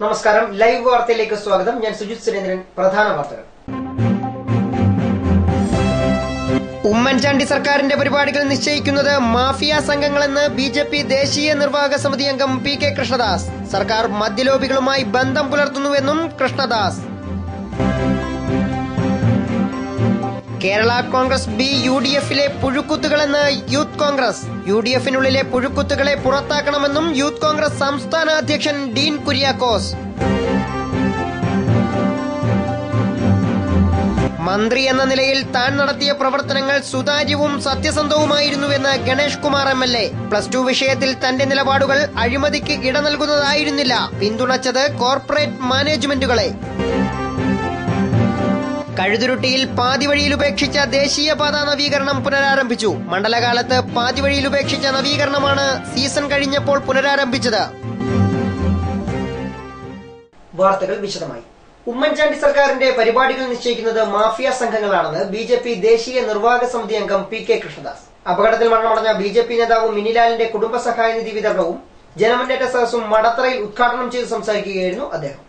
നമസ്കാരം, ലൈവ് വാർത്തയിലേക്ക് സ്വാഗതം. ഞാൻ സുജിത് സുരേന്ദ്രൻ. പ്രധാന വാർത്തകൾ. ഉമ്മൻചാണ്ടി സർക്കാരിന്റെ പരിപാടികൾ നിശ്ചയിക്കുന്നത് മാഫിയ സംഘങ്ങളെന്ന് ബിജെപി ദേശീയ നിർവാഹക സമിതി അംഗം PK കൃഷ്ണദാസ്. സർക്കാർ മദ്യലോബികളുമായി ബന്ധം പുലർത്തുന്നുവെന്നും കൃഷ്ണദാസ്. കേരള കോൺഗ്രസ് ബി UDF-ലെ പുഴുക്കുത്തുകളെന്ന് യൂത്ത് കോൺഗ്രസ്. UDF-നുള്ളിലെ പുഴുക്കുത്തുകളെ പുറത്താക്കണമെന്നും യൂത്ത് കോൺഗ്രസ് സംസ്ഥാന അധ്യക്ഷൻ ഡീൻ കുര്യാക്കോസ്. മന്ത്രി എന്ന നിലയിൽ താൻ നടത്തിയ പ്രവർത്തനങ്ങൾ സുതാര്യവും സത്യസന്ധവുമായിരുന്നുവെന്ന് ഗണേഷ് കുമാർ MLA. +2 വിഷയത്തിൽ തന്റെ നിലപാടുകൾ അഴിമതിക്ക് ഇട നൽകുന്നതായിരുന്നില്ല, പിന്തുണച്ചത് കോർപ്പറേറ്റ് മാനേജ്മെന്റുകളെ. കഴുതുരുട്ടിയിൽ പാതിവഴിയിൽ ഉപേക്ഷിച്ച ദേശീയപാത നവീകരണം പുനരാരംഭിച്ചു. മണ്ഡലകാലത്ത് പാതിവഴിയിൽ ഉപേക്ഷിച്ച നവീകരണമാണ് സീസൺ കഴിഞ്ഞപ്പോൾ പുനരാരംഭിച്ചത്. വാർത്തകൾ വിശദമായി. ഉമ്മൻചാണ്ടി സർക്കാരിന്റെ പരിപാടികൾ നിശ്ചയിക്കുന്നത് മാഫിയ സംഘങ്ങളാണെന്ന് BJP ദേശീയ നിർവാഹക സമിതി അംഗം PK കൃഷ്ണദാസ്. അപകടത്തിൽ മരണമടഞ്ഞ BJP നേതാവ് മിനിലാലിന്റെ കുടുംബസഹായ നിധി വിതരണവും ജനമുന്നേറ്റ സദസ്സും മടത്തറയിൽ ഉദ്ഘാടനം ചെയ്ത് സംസാരിക്കുകയായിരുന്നു അദ്ദേഹം.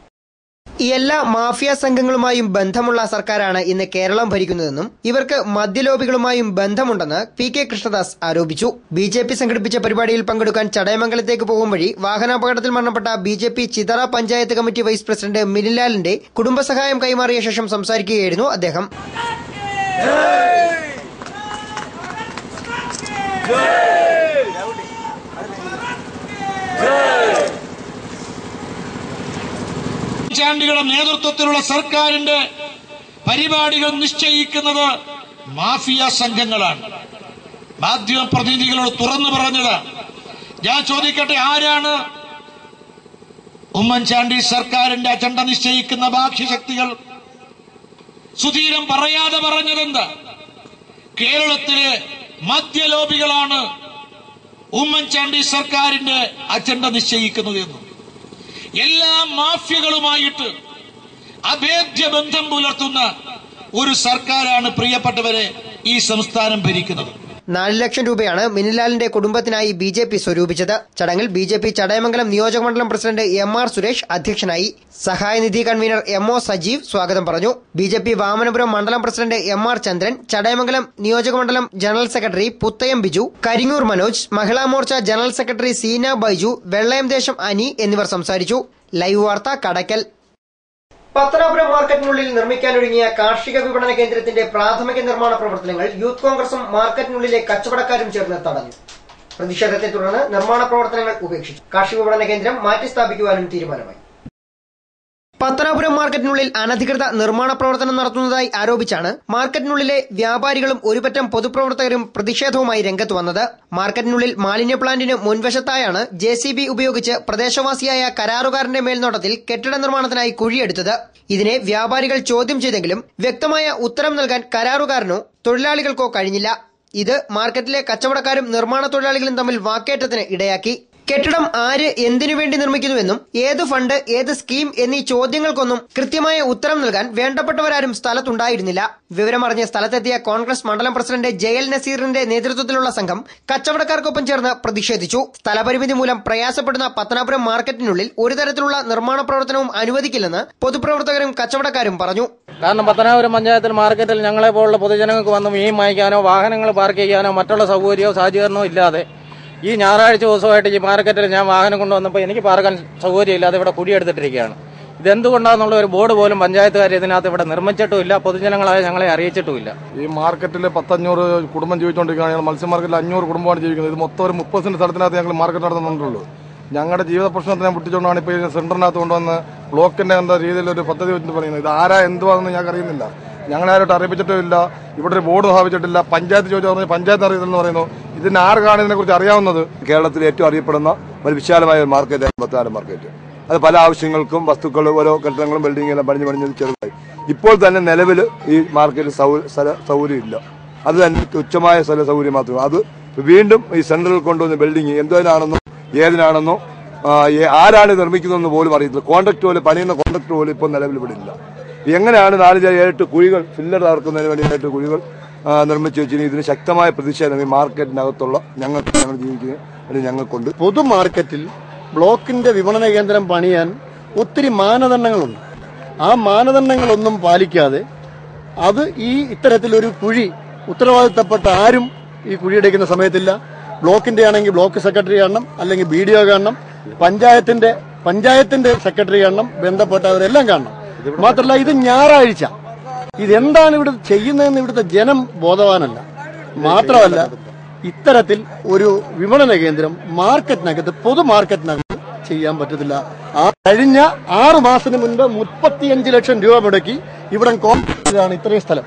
എല്ലാ മാഫിയ സംഘങ്ങളുമായും ബന്ധമുള്ള സർക്കാരാണ് ഇന്ന് കേരളം ഭരിക്കുന്നതെന്നും ഇവർക്ക് മദ്യലോബികളുമായും ബന്ധമുണ്ടെന്ന് PK കൃഷ്ണദാസ് ആരോപിച്ചു. BJP സംഘടിപ്പിച്ച പരിപാടിയിൽ പങ്കെടുക്കാൻ ചടയമംഗലത്തേക്ക് പോകും വഴി വാഹനാപകടത്തിൽ മരണപ്പെട്ട BJP Chithara panchayat committee vice president മിനിലാലിന്റെ കുടുംബസഹായം കൈമാറിയ ശേഷം സംസാരിക്കുകയായിരുന്നു അദ്ദേഹം. ഉമ്മൻചാണ്ടിയുടെ നേതൃത്വത്തിലുള്ള സർക്കാരിന്റെ പരിപാടികൾ നിശ്ചയിക്കുന്നത് മാഫിയ സംഘങ്ങളാണ്. മാധ്യമ പ്രതിനിധികളോട് തുറന്നു പറഞ്ഞത്. ഞാൻ ചോദിക്കട്ടെ, ആരാണ് ഉമ്മൻചാണ്ടി സർക്കാരിന്റെ അജണ്ട നിശ്ചയിക്കുന്ന ബാഹ്യശക്തികൾ? സുധീരം പറയാതെ പറഞ്ഞതെന്താ? കേരളത്തിലെ മദ്യലോബികളാണ് ഉമ്മൻചാണ്ടി സർക്കാരിന്റെ അജണ്ട നിശ്ചയിക്കുന്നത് എന്നും എല്ലാ മാഫിയകളുമായിട്ട് അഭേദ്യ ബന്ധം പുലർത്തുന്ന ഒരു സർക്കാരാണ് പ്രിയപ്പെട്ടവരെ ഈ സംസ്ഥാനം ഭരിക്കുന്നത്. 4 ലക്ഷം രൂപയാണ് മിനിലാലിന്റെ കുടുംബത്തിനായി BJP സ്വരൂപിച്ചത്. ചടങ്ങിൽ BJP ചടയമംഗലം നിയോജകമണ്ഡലം പ്രസിഡന്റ് MR സുരേഷ് അധ്യക്ഷനായി. സഹായനിധി കൺവീനർ MO സജീവ് സ്വാഗതം പറഞ്ഞു. BJP വാമനപുരം മണ്ഡലം പ്രസിഡന്റ് MR ചന്ദ്രൻ, ചടയമംഗലം നിയോജകമണ്ഡലം general secretary Puthayam Biju, കരിങ്ങൂർ Manoj, Mahila Morcha general secretary Seena Baiju, വെള്ളയം ദേശം അനി എന്നിവർ സംസാരിച്ചു. ലൈവ് വാർത്ത കടക്കൽ. പത്തനാപുരം മാർക്കറ്റിനുള്ളിൽ നിർമ്മിക്കാനൊരുങ്ങിയ കാർഷിക വിപണന കേന്ദ്രത്തിന്റെ പ്രാഥമിക നിർമ്മാണ പ്രവർത്തനങ്ങൾ യൂത്ത് കോൺഗ്രസും മാർക്കറ്റിനുള്ളിലെ കച്ചവടക്കാരും ചേർന്ന് തടഞ്ഞു. പ്രതിഷേധത്തെ തുടർന്ന് നിർമ്മാണ പ്രവർത്തനങ്ങൾ ഉപേക്ഷിച്ചു. കാർഷിക വിപണന കേന്ദ്രം മാറ്റിസ്ഥാപിക്കുവാനും തീരുമാനമായി. പത്തനാപുരം മാർക്കറ്റിനുള്ളിൽ അനധികൃത നിർമ്മാണ പ്രവർത്തനം നടത്തുന്നതായി ആരോപിച്ചാണ് മാർക്കറ്റിനുള്ളിലെ വ്യാപാരികളും ഒരുപറ്റം പൊതുപ്രവർത്തകരും പ്രതിഷേധവുമായി രംഗത്ത് വന്നത്. മാർക്കറ്റിനുള്ളിൽ മാലിന്യ പ്ലാന്റിന് മുൻവശത്തായാണ് JCB ഉപയോഗിച്ച് പ്രദേശവാസിയായ കരാറുകാരന്റെ മേൽനോട്ടത്തിൽ കെട്ടിട നിർമ്മാണത്തിനായി കുഴിയെടുത്തത്. ഇതിനെ വ്യാപാരികൾ ചോദ്യം ചെയ്തെങ്കിലും വ്യക്തമായ ഉത്തരം നൽകാൻ കരാറുകാരനോ തൊഴിലാളികൾക്കോ കഴിഞ്ഞില്ല. ഇത് മാർക്കറ്റിലെ കച്ചവടക്കാരും നിർമ്മാണ തൊഴിലാളികളും തമ്മിൽ വാക്കേറ്റത്തിന് ഇടയാക്കി. കെട്ടിടം ആര് എന്തിനുവേണ്ടി നിർമ്മിക്കുന്നുവെന്നും ഏത് ഫണ്ട്, ഏത് സ്കീം എന്നീ ചോദ്യങ്ങൾക്കൊന്നും കൃത്യമായ ഉത്തരം നൽകാൻ വേണ്ടപ്പെട്ടവരാരും സ്ഥലത്തുണ്ടായിരുന്നില്ല. വിവരമറിഞ്ഞ് സ്ഥലത്തെത്തിയ കോൺഗ്രസ് മണ്ഡലം പ്രസിഡന്റ് JL നസീറിന്റെ നേതൃത്വത്തിലുള്ള സംഘം കച്ചവടക്കാർക്കൊപ്പം ചേർന്ന് പ്രതിഷേധിച്ചു. സ്ഥലപരിമിതി മൂലം പ്രയാസപ്പെടുന്ന പത്തനാപുരം മാർക്കറ്റിനുള്ളിൽ ഒരു തരത്തിലുള്ള നിർമ്മാണ പ്രവർത്തനവും അനുവദിക്കില്ലെന്ന് പൊതുപ്രവർത്തകരും കച്ചവടക്കാരും പറഞ്ഞു. കാരണം പത്തനാപുരം പഞ്ചായത്തിൽ മാർക്കറ്റിൽ ഞങ്ങളെ പോലുള്ള പൊതുജനങ്ങൾക്ക് വന്ന് മീൻ വാങ്ങിക്കാനോ വാഹനങ്ങൾ പാർക്ക് ചെയ്യാനോ മറ്റുള്ള സൗകര്യമോ സഹകരണമോ ഇല്ലാതെ ഈ ഞായറാഴ്ച ദിവസമായിട്ട് ഈ മാർക്കറ്റിൽ ഞാൻ വാഹനം കൊണ്ടുവന്നപ്പോൾ എനിക്ക് പാർക്കാൻ സൗകര്യമില്ലാതെ ഇവിടെ കുടിയെടുത്തിട്ടിരിക്കുകയാണ്. ഇതെന്തുകൊണ്ടാണെന്നുള്ള ഒരു ബോർഡ് പോലും പഞ്ചായത്തുകാർ ഇതിനകത്ത് ഇവിടെ നിർമ്മിച്ചിട്ടുമില്ല, പൊതുജനങ്ങളായ ഞങ്ങളെ അറിയിച്ചിട്ടുമില്ല. ഈ മാർക്കറ്റിൽ 500 കുടുംബം ജീവിച്ചുകൊണ്ടിരിക്കുകയാണ്. മത്സ്യ മാർക്കറ്റിൽ 500 കുടുംബമാണ് ജീവിക്കുന്നത്. ഇത് മൊത്തം ഒരു 30 സെന്റ് സ്ഥലത്തിനകത്ത് ഞങ്ങൾ മാർക്കറ്റ് നടത്തുന്നുള്ളൂ. ഞങ്ങളുടെ ജീവിത പ്രശ്നത്തിനെ പൊട്ടിച്ചുകൊണ്ടാണ് ഇപ്പോൾ ഈ സെന്ററിനകത്ത് കൊണ്ടുവന്ന് ബ്ലോക്കിന്റെ എന്താ രീതിയിൽ ഒരു പദ്ധതി വെച്ചിട്ട് പറയുന്നത്. ഇത് ആരാ എന്തുവാണെന്ന് ഞങ്ങൾക്ക് അറിയുന്നില്ല. ഞങ്ങളായിട്ട് അറിയിച്ചിട്ടില്ല. ഇവിടെ ഒരു ബോർഡ് സ്ഥാപിച്ചിട്ടില്ല. പഞ്ചായത്ത് ചോദിച്ചു പറഞ്ഞാൽ പഞ്ചായത്ത് അറിയില്ലെന്ന് പറയുന്നു. ഇതിന് ആർക്കാണ് ഇതിനെക്കുറിച്ച് അറിയാവുന്നത്? കേരളത്തിൽ ഏറ്റവും അറിയപ്പെടുന്ന ഒരു വിശാലമായ ഒരു മാർക്കറ്റാണ് പത്തനാപുരം മാർക്കറ്റ്. അത് പല ആവശ്യങ്ങൾക്കും വസ്തുക്കളും ഓരോ കെട്ടിടങ്ങളും ബിൽഡിങ്ങെല്ലാം പണിഞ്ഞ് ചെറുതായി. ഇപ്പോൾ തന്നെ നിലവിൽ ഈ മാർക്കറ്റിൽ സ്ഥല സൗകര്യം ഇല്ല. അത് തന്നെ തുച്ഛമായ സ്ഥല സൗകര്യം മാത്രമേ. അത് വീണ്ടും ഈ സെന്ററിൽ കൊണ്ടുവന്ന ബിൽഡിംഗ് എന്തിനാണെന്നോ ഏതിനാണെന്നോ ആരാണ് നിർമ്മിക്കുന്നതെന്ന് പോലും അറിയത്തില്ല. കോൺട്രാക്ട് പോലും പണിയുന്ന കോൺട്രാക്ട് പോലും ഇപ്പോൾ നിലവിൽ ഇവിടെ ഇല്ല. എങ്ങനെയാണ് 4-7 കുഴികൾ ഫില്ലർ തകർക്കുന്നതിന് വേണ്ടി 7 കുഴികൾ നിർമ്മിച്ചു വെച്ചിന്? ഇതിന് ശക്തമായ പ്രതിഷേധം ഈ മാർക്കറ്റിനകത്തുള്ള ഞങ്ങൾ ജീവിക്കുന്ന ഞങ്ങൾക്കുണ്ട്. പൊതു മാർക്കറ്റിൽ ബ്ലോക്കിന്റെ വിപണന കേന്ദ്രം പണിയാൻ ഒത്തിരി മാനദണ്ഡങ്ങളുണ്ട്. ആ മാനദണ്ഡങ്ങളൊന്നും പാലിക്കാതെ അത് ഇത്തരത്തിലൊരു കുഴി ഉത്തരവാദിത്തപ്പെട്ട ആരും ഈ കുഴിയെടുക്കുന്ന സമയത്തില്ല. ബ്ലോക്കിന്റെ ആണെങ്കിൽ ബ്ലോക്ക് സെക്രട്ടറി കാണണം, അല്ലെങ്കിൽ BDO കാണണം, പഞ്ചായത്തിന്റെ സെക്രട്ടറി കാണണം, ബന്ധപ്പെട്ടവരെല്ലാം കാണണം. മാത്രമല്ല ഇത് ഞായറാഴ്ച, ഇതെന്താണ് ഇവിടെ ചെയ്യുന്നതെന്ന് ഇവിടുത്തെ ജനം ബോധവാനല്ല. മാത്രമല്ല ഇത്തരത്തിൽ ഒരു വിപണന കേന്ദ്രം മാർക്കറ്റിനകത്ത്, പൊതു മാർക്കറ്റിനകത്ത് ചെയ്യാൻ പറ്റത്തില്ല. കഴിഞ്ഞ 6 മാസത്തിന് മുൻപ് 35 ലക്ഷം രൂപ മുടക്കി ഇവിടെ കോൺക്രീറ്റ് ഇത്രയും സ്ഥലം,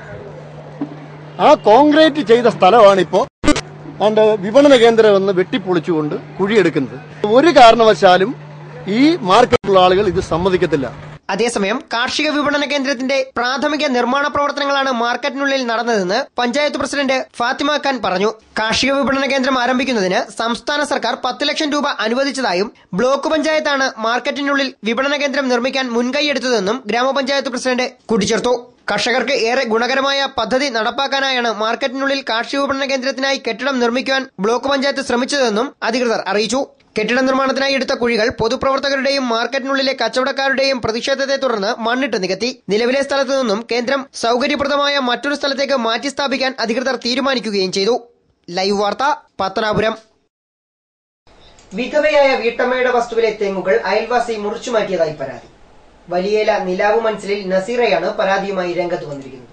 ആ കോൺക്രീറ്റ് ചെയ്ത സ്ഥലമാണിപ്പോ വിപണന കേന്ദ്രം എന്ന് വെട്ടിപ്പൊളിച്ചുകൊണ്ട് കുഴിയെടുക്കുന്നത്. ഒരു കാരണവശാലും ഈ മാർക്കറ്റിലുള്ള ആളുകൾ ഇത് സമ്മതിക്കത്തില്ല. അതേസമയം കാർഷിക വിപണന കേന്ദ്രത്തിന്റെ പ്രാഥമിക നിർമ്മാണ പ്രവർത്തനങ്ങളാണ് മാർക്കറ്റിനുള്ളിൽ നടന്നതെന്ന് പഞ്ചായത്ത് പ്രസിഡന്റ് ഫാത്തിമ ഖാൻ പറഞ്ഞു. കാർഷിക വിപണന കേന്ദ്രം ആരംഭിക്കുന്നതിന് സംസ്ഥാന സർക്കാർ 10 ലക്ഷം രൂപ അനുവദിച്ചതായും ബ്ലോക്ക് പഞ്ചായത്താണ് മാർക്കറ്റിനുള്ളിൽ വിപണന കേന്ദ്രം നിർമ്മിക്കാൻ മുൻകൈയെടുത്തതെന്നും ഗ്രാമപഞ്ചായത്ത് പ്രസിഡന്റ് കൂട്ടിച്ചേർത്തു. കർഷകർക്ക് ഏറെ ഗുണകരമായ പദ്ധതി നടപ്പാക്കാനായാണ് മാർക്കറ്റിനുള്ളിൽ കാർഷിക വിപണന കേന്ദ്രത്തിനായി കെട്ടിടം നിർമ്മിക്കുവാൻ ബ്ലോക്ക് പഞ്ചായത്ത് ശ്രമിച്ചതെന്നും അധികൃതർ അറിയിച്ചു. കെട്ടിട നിർമ്മാണത്തിനായി എടുത്ത കുഴികൾ പൊതുപ്രവർത്തകരുടെയും മാർക്കറ്റിനുള്ളിലെ കച്ചവടക്കാരുടെയും പ്രതിഷേധത്തെ തുടർന്ന് മണ്ണിട്ട് നികത്തി. നിലവിലെ സ്ഥലത്തു നിന്നും കേന്ദ്രം സൌകര്യപ്രദമായ മറ്റൊരു സ്ഥലത്തേക്ക് മാറ്റി സ്ഥാപിക്കാൻ അധികൃതർ തീരുമാനിക്കുകയും ചെയ്തു. ലൈവ് വാർത്ത, പത്തനാപുരം. വിധവയായ വീട്ടമ്മയുടെ വസ്തുവിലെ തെങ്ങുകൾ അയൽവാസി മുറിച്ചുമാറ്റിയതായി പരാതി. വലിയേല നിലാവു മൻസിലിൽ നസീറയാണ് പരാതിയുമായി രംഗത്ത് വന്നിരിക്കുന്നത്.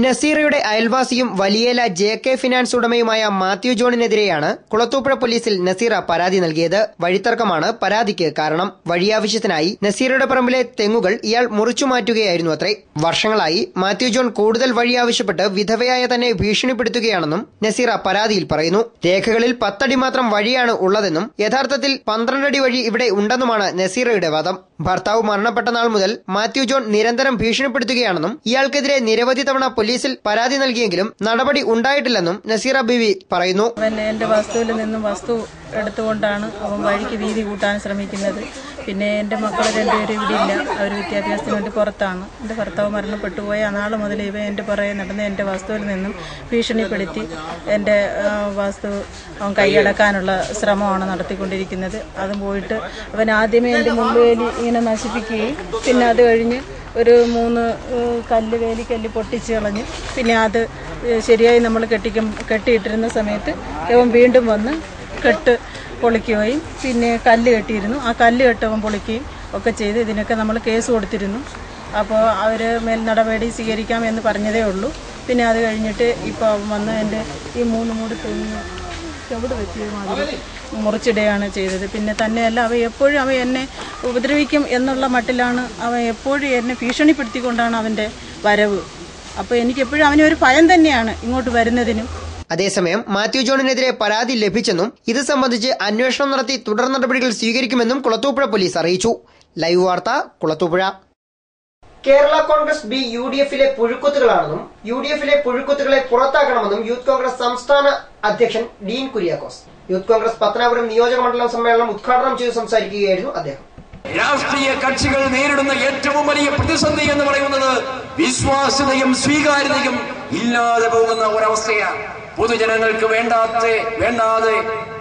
നസീറയുടെ അയൽവാസിയും വലിയേല JK ഫിനാൻസ് ഉടമയുമായ മാത്യു ജോണിനെതിരെയാണ് കുളത്തൂപ്പുഴ പോലീസിൽ നസീറ പരാതി നൽകിയത്. വഴിത്തർക്കമാണ് പരാതിക്ക് കാരണം. വഴിയാവശ്യത്തിനായി നസീറയുടെ പറമ്പിലെ തെങ്ങുകൾ ഇയാൾ മുറിച്ചു മാറ്റുകയായിരുന്നു അത്രേ. വർഷങ്ങളായി മാത്യു ജോൺ കൂടുതൽ വഴി ആവശ്യപ്പെട്ട് വിധവയായ തന്നെ ഭീഷണിപ്പെടുത്തുകയാണെന്നും നസീറ പരാതിയിൽ പറയുന്നു. രേഖകളിൽ 10 അടി മാത്രം വഴിയാണ് ഉള്ളതെന്നും യഥാർത്ഥത്തിൽ 12 അടി വഴി ഇവിടെ ഉണ്ടെന്നുമാണ് നസീറയുടെ വാദം. ഭർത്താവ് മരണപ്പെട്ട നാൾ മുതൽ മാത്യു ജോൺ നിരന്തരം ഭീഷണിപ്പെടുത്തുകയാണെന്നും ഇയാൾക്കെതിരെ നിരവധി തവണ പോലീസിൽ പരാതി നൽകിയെങ്കിലും നടപടി ഉണ്ടായിട്ടില്ലെന്നും നസീറ ബീവി പറയുന്നു. എന്റെ വസ്തുവിൽ നിന്നും വസ്തു എടുത്തുകൊണ്ടാണ് അവൻ വഴിക്ക് വീതി കൂട്ടാൻ ശ്രമിക്കുന്നത്. പിന്നെ എന്റെ മക്കൾ 2 പേരും ഇവിടെ ഇല്ല, അവർ വിദ്യാഭ്യാസത്തിന് വേണ്ടി പുറത്താണ്. എന്റെ ഭർത്താവ് മരണപ്പെട്ടു പോയ ആ നാൾ മുതൽ ഇവ എന്റെ പുറകെ നടന്ന് എന്റെ വസ്തുവിൽ നിന്നും ഭീഷണിപ്പെടുത്തി എന്റെ വസ്തു അവൻ കൈയടക്കാനുള്ള ശ്രമമാണ് നടത്തിക്കൊണ്ടിരിക്കുന്നത്. അതും പോയിട്ട് അവൻ ആദ്യമേ എന്റെ മുള്ളുവേലി ഇങ്ങനെ നശിപ്പിക്കുകയും പിന്നെ അത് കഴിഞ്ഞ് ഒരു 3 വേലിക്കല്ല് പൊട്ടിച്ച് കളഞ്ഞ് പിന്നെ അത് ശരിയായി നമ്മൾ കെട്ടിയിട്ടിരുന്ന സമയത്ത് അവൻ വീണ്ടും വന്ന് കെട്ട് പൊളിക്കുകയും പിന്നെ കല്ല് കെട്ടിയിരുന്നു. ആ കല്ല് കെട്ടവൻ പൊളിക്കുകയും ഒക്കെ ചെയ്ത് ഇതിനൊക്കെ നമ്മൾ കേസ് കൊടുത്തിരുന്നു. അപ്പോൾ അവർ മേൽ നടപടി സ്വീകരിക്കാം എന്ന് പറഞ്ഞതേ ഉള്ളൂ. പിന്നെ അത് കഴിഞ്ഞിട്ട് ഇപ്പോൾ അവൻ വന്ന് എൻ്റെ ഈ 3 മൂട് തെങ്ങ് ചുവട് വെച്ച് മാതിരി മുറിച്ചിടുകയാണ് ചെയ്തത്. പിന്നെ തന്നെയല്ല അവൻ എന്നെ ഉപദ്രവിക്കും എന്നുള്ള മട്ടിലാണ് അവൻ എപ്പോഴും എന്നെ ഭീഷണിപ്പെടുത്തിക്കൊണ്ടാണ് അവൻ്റെ വരവ്. അപ്പോൾ എനിക്കെപ്പോഴും അവനൊരു ഭയം തന്നെയാണ് ഇങ്ങോട്ട് വരുന്നതിനും. അതേസമയം മാത്യു ജോണിനെതിരെ പരാതി ലഭിച്ചെന്നും ഇത് സംബന്ധിച്ച് അന്വേഷണം നടത്തി തുടർ നടപടികൾ സ്വീകരിക്കുമെന്നും കുളത്തൂപ്പുഴ പോലീസ് അറിയിച്ചു. ലൈവ് വാർത്ത, കുളത്തൂപ്പുഴ. കേരള കോൺഗ്രസ് ബി UDFിലെ പുഴുക്കുത്തുകളാണെന്നും UDFിലെ പുഴുക്കുത്തുകളെ പുറത്താക്കണമെന്നും യൂത്ത് കോൺഗ്രസ് സംസ്ഥാന അധ്യക്ഷൻ ഡീൻ കുര്യാക്കോസ് യൂത്ത് കോൺഗ്രസ് പത്തനാപുരം നിയോജക മണ്ഡലം സമ്മേളനം ഉദ്ഘാടനം ചെയ്ത് സംസാരിക്കുകയായിരുന്നു അദ്ദേഹം. രാഷ്ട്രീയ കക്ഷികൾ നേരിടുന്ന ഏറ്റവും വലിയ പ്രതിസന്ധി എന്ന് പറയുന്നത് വിശ്വാസ്യതയും സ്വീകാര്യതയും ഇല്ലാതെ പോകുന്ന ഒരവസ്ഥയാണ്. പൊതുജനങ്ങൾക്ക് വേണ്ടാതെ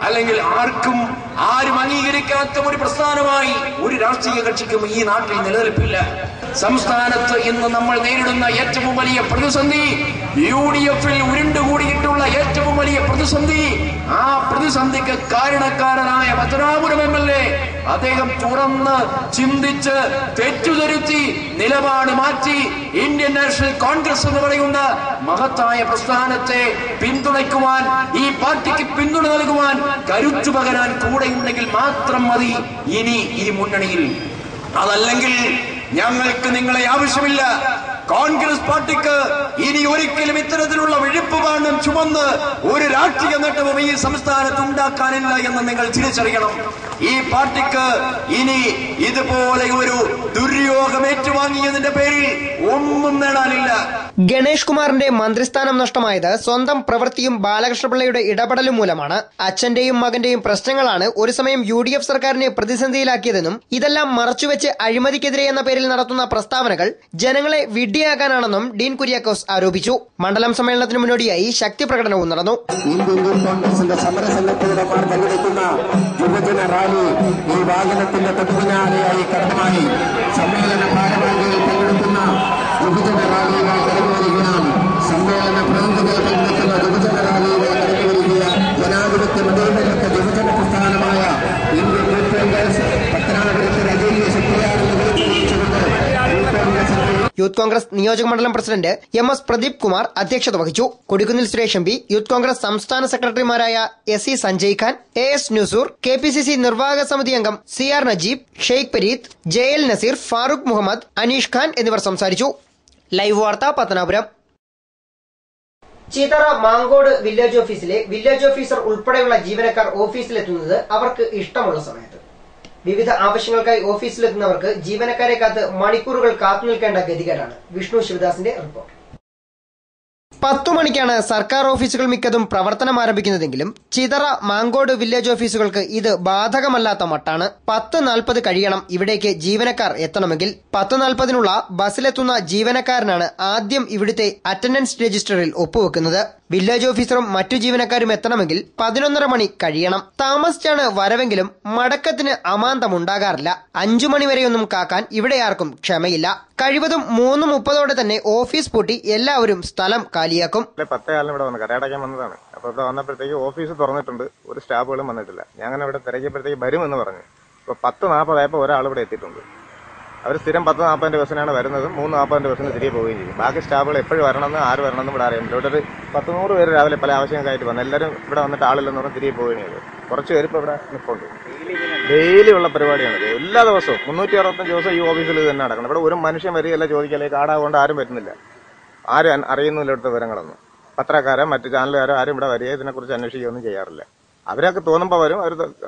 അല്ലെങ്കിൽ ആരും അംഗീകരിക്കാത്ത ഒരു പ്രസ്ഥാനമായി ഒരു രാഷ്ട്രീയ കക്ഷിക്കും ഈ നാട്ടിൽ നിലനിൽപ്പില്ല. സംസ്ഥാനത്ത് ഇന്ന് നമ്മൾ നേരിടുന്ന ഏറ്റവും വലിയ പ്രതിസന്ധി UDFിൽ ഉരുണ്ടുകൂടിയിട്ടുള്ള ഏറ്റവും വലിയ പ്രതിസന്ധി. ആ പ്രതിസന്ധിക്ക് കാരണക്കാരനായ പത്തനാപുരം MLA അദ്ദേഹം തുറന്ന് ചിന്തിച്ച് തെറ്റുതിരുത്തി നിലപാട് മാറ്റി ഇന്ത്യൻ നാഷണൽ കോൺഗ്രസ് എന്ന് പറയുന്ന മഹത്തായ പ്രസ്ഥാനത്തെ പിന്തുണയ്ക്കുവാൻ, ഈ പാർട്ടിക്ക് പിന്തുണ നൽകുവാൻ, കരുത്തു പകരാൻ കൂടെയുണ്ടെങ്കിൽ മാത്രം മതി ഇനി ഈ മുന്നണിയിൽ. അതല്ലെങ്കിൽ ഞങ്ങൾക്ക് നിങ്ങളെ ആവശ്യമില്ല. കോൺഗ്രസ് പാർട്ടിക്ക് ഇനി ഒരിക്കലും ഇത്തരത്തിലുള്ള വിഴുപ്പുകാരണം ചുമന്ന് ഒരു രാഷ്ട്രീയ നേട്ടവും ഈ സംസ്ഥാനത്ത് ഉണ്ടാക്കാനില്ല എന്ന് നിങ്ങൾ തിരിച്ചറിയണം. ഈ പാർട്ടിക്ക് ഇനി ഇതുപോലെ ഒരു ദുര്യോഗം ഏറ്റുവാങ്ങിയതിന്റെ പേരിൽ ഒന്നും നേടാനില്ല. ഗണേഷ് കുമാറിന്റെ മന്ത്രിസ്ഥാനം നഷ്ടമായത് സ്വന്തം പ്രവൃത്തിയും ബാലകൃഷ്ണപിള്ളയുടെ ഇടപെടലും മൂലമാണ്. അച്ഛന്റെയും മകന്റെയും പ്രശ്നങ്ങളാണ് ഒരു സമയം UDF സർക്കാരിനെ പ്രതിസന്ധിയിലാക്കിയതെന്നും ഇതെല്ലാം മറച്ചുവെച്ച് അഴിമതിക്കെതിരെ എന്ന പേരിൽ നടത്തുന്ന പ്രസ്താവനകൾ ജനങ്ങളെ വിഡ്ഢിയാക്കാനാണെന്നും ഡീൻ കുര്യാക്കോസ് ആരോപിച്ചു. മണ്ഡലം സമ്മേളനത്തിന് മുന്നോടിയായി ശക്തി പ്രകടനവും നടന്നു. ഇന്ത്യൻ കോൺഗ്രസിന്റെ സമരസന്നദ്ധതമാർ പങ്കെടുക്കുന്ന യുവജന റാലി ഈ വാഹനത്തിന്റെ തൊട്ടുപിന്നാലെയായി കടമായി സമ്മേളന ഭാരവാഹികൾ പങ്കെടുക്കുന്ന യുവജന റാലികൾ കടന്നുവരികയാണ്. സമ്മേളന പ്രതിനിധികൾ പങ്കെടുക്കുന്ന യുവജന റാലികൾ കടന്നുവരിക ജനാധിപത്യ മതേതരത്വ യുവജന പ്രസ്ഥാനമായ ഇന്ത്യൻ യൂത്ത് കോൺഗ്രസ് പത്തനാപുരത്ത് രാജകീയ ശക്തിയാണെന്ന് വിളിച്ചുകൊണ്ട് യൂത്ത് കോൺഗ്രസ് നിയോജക മണ്ഡലം പ്രസിഡന്റ് MS പ്രദീപ് കുമാർ അധ്യക്ഷത വഹിച്ചു. Kodikunnil Suresh MP, youth Congress സംസ്ഥാന സെക്രട്ടറിമാരായ SE Sanjay Khan, AS ന്യൂസൂർ, KPCC നിർവാഹക സമിതി അംഗം CR നജീബ്, ഷെയ്ഖ് പരീദ്, JL നസീർ, ഫാറൂഖ് മുഹമ്മദ്, അനീഷ് ഖാൻ എന്നിവർ സംസാരിച്ചു. ലൈവ് വാർത്ത പത്തനാപുരം. ചീതറ മാങ്കോട് വില്ലേജ് ഓഫീസിലെ വില്ലേജ് ഓഫീസർ ഉൾപ്പെടെയുള്ള ജീവനക്കാർ ഓഫീസിലെത്തുന്നത് അവർക്ക് ഇഷ്ടമുള്ള സമയത്ത്. വിവിധ ആവശ്യങ്ങൾക്കായി ഓഫീസിലെത്തുന്നവർക്ക് ജീവനക്കാരെ കാത്ത് മണിക്കൂറുകൾ കാത്തുനിൽക്കേണ്ട ഗതികേടാണ്. വിഷ്ണു ശിവദാസിന്റെ റിപ്പോർട്ട്. 10 മണിക്കാണ് സർക്കാർ ഓഫീസുകൾ മിക്കതും പ്രവർത്തനം ആരംഭിക്കുന്നതെങ്കിലും ചിതറ മാങ്കോട് വില്ലേജ് ഓഫീസുകൾക്ക് ഇത് ബാധകമല്ലാത്ത മട്ടാണ്. 10:40 കഴിയണം ഇവിടേക്ക് ജീവനക്കാർ എത്തണമെങ്കിൽ. 10:40 ബസ്സിലെത്തുന്ന ജീവനക്കാരനാണ് ആദ്യം ഇവിടുത്തെ അറ്റൻഡൻസ് രജിസ്റ്ററിൽ ഒപ്പുവെക്കുന്നത്. വില്ലേജ് ഓഫീസറും മറ്റു ജീവനക്കാരും എത്തണമെങ്കിൽ 11:30 മണി കഴിയണം. താമസിച്ചാണ് വരവെങ്കിലും മടക്കത്തിന് അമാന്തമുണ്ടാകാറില്ല. 5 മണി വരെയൊന്നും കാക്കാൻ ഇവിടെ ആർക്കും ക്ഷമയില്ല. കഴിവതും 3:30 തന്നെ ഓഫീസ് പൂട്ടി എല്ലാവരും സ്ഥലം കാലിയാക്കും. 10 ഇവിടെ വന്ന് കരയടയ്ക്കാൻ വന്നതാണ്. അപ്പൊ ഇവിടെ വന്നപ്പോഴത്തേക്ക് ഓഫീസ് തുറന്നിട്ടുണ്ട്, ഒരു സ്റ്റാഫുകളും വന്നിട്ടില്ല. ഞാൻ ഇവിടെ തിരക്കിയപ്പോഴത്തേക്ക് വരുമെന്ന് പറഞ്ഞു. ഇപ്പൊ 10:40 ഒരാൾ ഇവിടെ എത്തിയിട്ടുണ്ട്. അവർ സ്ഥിരം 10:40 ബസ്സിനാണ് വരുന്നത്. 3:40 ബസ്സിന് തിരികെ പോവുകയും ചെയ്യും. ബാക്കി സ്റ്റാഫുകൾ എപ്പോഴും വരണമെന്ന് ആര് വരണമെന്ന് ഇവിടെ അറിയാൻ പറ്റില്ല. ഇവിടെ ഒരു 100-100 പേര് രാവിലെ പല ആവശ്യങ്ങൾക്കായിട്ട് വന്നു. എല്ലാവരും ഇവിടെ വന്നിട്ട് ആളില്ലെന്ന് പറഞ്ഞ് തിരികെ പോവുകയും ചെയ്തു. കുറച്ച് പേര് ഇപ്പോൾ ഇവിടെ നിൽപ്പുണ്ട്. ഡെയിലി ഉള്ള പരിപാടിയാണ്. എല്ലാ ദിവസവും 365 ദിവസം ഈ ഓഫീസിൽ തന്നെ നടക്കണം. ഇവിടെ ഒരു മനുഷ്യൻ വരികയല്ല, ചോദിക്കല്ലേ, കാടാകൊണ്ട് ആരും വരുന്നില്ല. ആരും അറിയുന്നില്ല ഇവിടുത്തെ വിവരങ്ങളൊന്നും. പത്രക്കാരോ മറ്റു ചാനലുകാരോ ആരും ഇവിടെ വരിക ഇതിനെക്കുറിച്ച് അന്വേഷിക്കുകയൊന്നും ചെയ്യാറില്ല. അവരൊക്കെ തോന്നുമ്പോൾ വരും,